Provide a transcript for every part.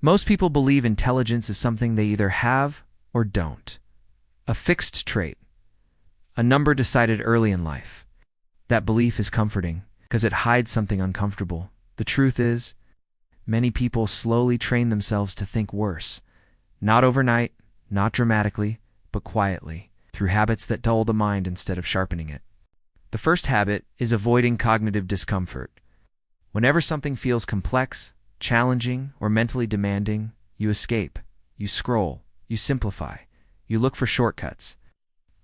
Most people believe intelligence is something they either have or don't. A fixed trait. A number decided early in life. That belief is comforting because it hides something uncomfortable. The truth is, many people slowly train themselves to think worse. Not overnight, not dramatically, but quietly, through habits that dull the mind instead of sharpening it. The first habit is avoiding cognitive discomfort. Whenever something feels complex, challenging, or mentally demanding, you escape, you scroll, you simplify, you look for shortcuts.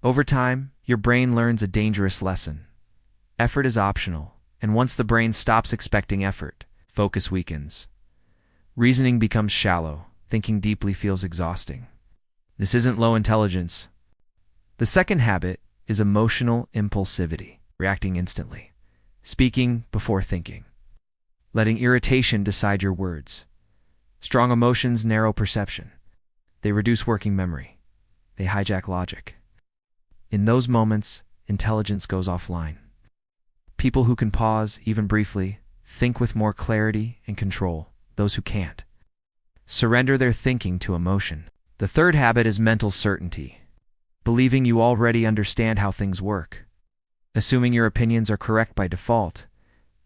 Over time, your brain learns a dangerous lesson. Effort is optional, and once the brain stops expecting effort, focus weakens. Reasoning becomes shallow, thinking deeply feels exhausting. This isn't low intelligence. The second habit is emotional impulsivity, reacting instantly, speaking before thinking, letting irritation decide your words. Strong emotions narrow perception. They reduce working memory. They hijack logic. In those moments, intelligence goes offline. People who can pause, even briefly, think with more clarity and control. Those who can't surrender their thinking to emotion. The third habit is mental certainty, believing you already understand how things work. Assuming your opinions are correct by default,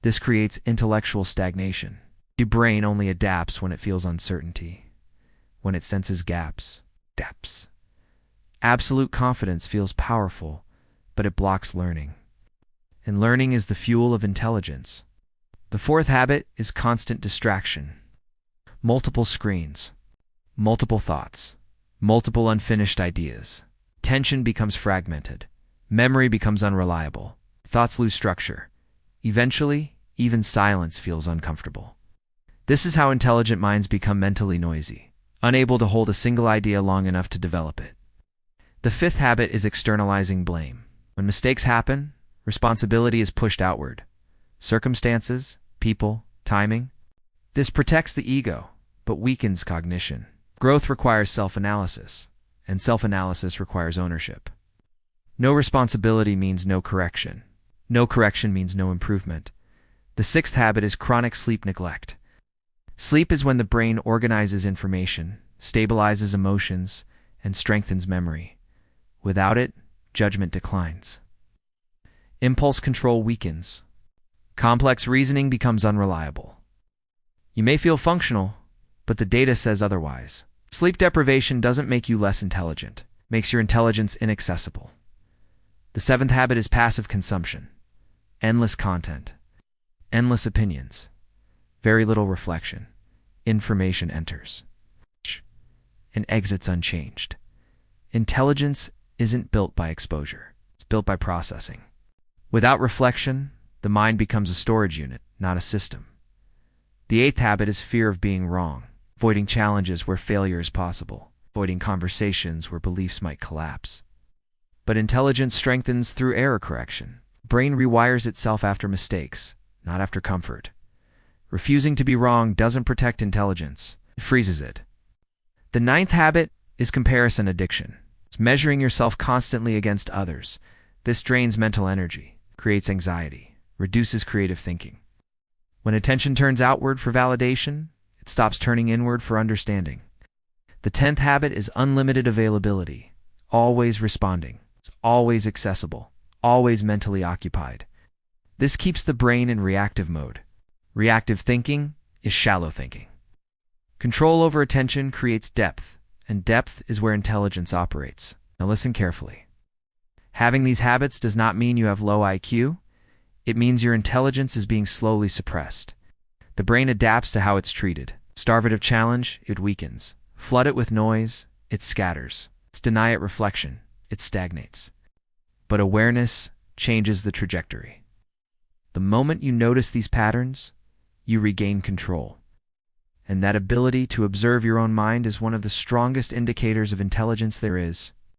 this creates intellectual stagnation. Your brain only adapts when it feels uncertainty, when it senses gaps, depths. Absolute confidence feels powerful, but it blocks learning. And learning is the fuel of intelligence. The fourth habit is constant distraction. Multiple screens, multiple thoughts, multiple unfinished ideas. Attention becomes fragmented. Memory becomes unreliable. Thoughts lose structure. Eventually, even silence feels uncomfortable. This is how intelligent minds become mentally noisy, unable to hold a single idea long enough to develop it. The fifth habit is externalizing blame. When mistakes happen, responsibility is pushed outward. Circumstances, people, timing. This protects the ego, but weakens cognition. Growth requires self-analysis, and self-analysis requires ownership. No responsibility means no correction. No correction means no improvement. The sixth habit is chronic sleep neglect. Sleep is when the brain organizes information, stabilizes emotions, and strengthens memory. Without it, judgment declines. Impulse control weakens. Complex reasoning becomes unreliable. You may feel functional, but the data says otherwise. Sleep deprivation doesn't make you less intelligent. It makes your intelligence inaccessible. The seventh habit is passive consumption. Endless content. Endless opinions. Very little reflection. Information enters and exits unchanged. Intelligence isn't built by exposure. It's built by processing. Without reflection, the mind becomes a storage unit, not a system. The eighth habit is fear of being wrong, avoiding challenges where failure is possible, avoiding conversations where beliefs might collapse. But intelligence strengthens through error correction. Brain rewires itself after mistakes, not after comfort. Refusing to be wrong doesn't protect intelligence, it freezes it. The ninth habit is comparison addiction. It's measuring yourself constantly against others. This drains mental energy, creates anxiety, reduces creative thinking. When attention turns outward for validation, it stops turning inward for understanding. The 10th habit is unlimited availability, always responding. It's always accessible, always mentally occupied. This keeps the brain in reactive mode. Reactive thinking is shallow thinking. Control over attention creates depth, and depth is where intelligence operates. Now listen carefully. Having these habits does not mean you have low IQ. It means your intelligence is being slowly suppressed. The brain adapts to how it's treated. Starve it of challenge, it weakens. Flood it with noise, it scatters. Deny it reflection, it stagnates. But awareness changes the trajectory. The moment you notice these patterns, you regain control. And that ability to observe your own mind is one of the strongest indicators of intelligence there is.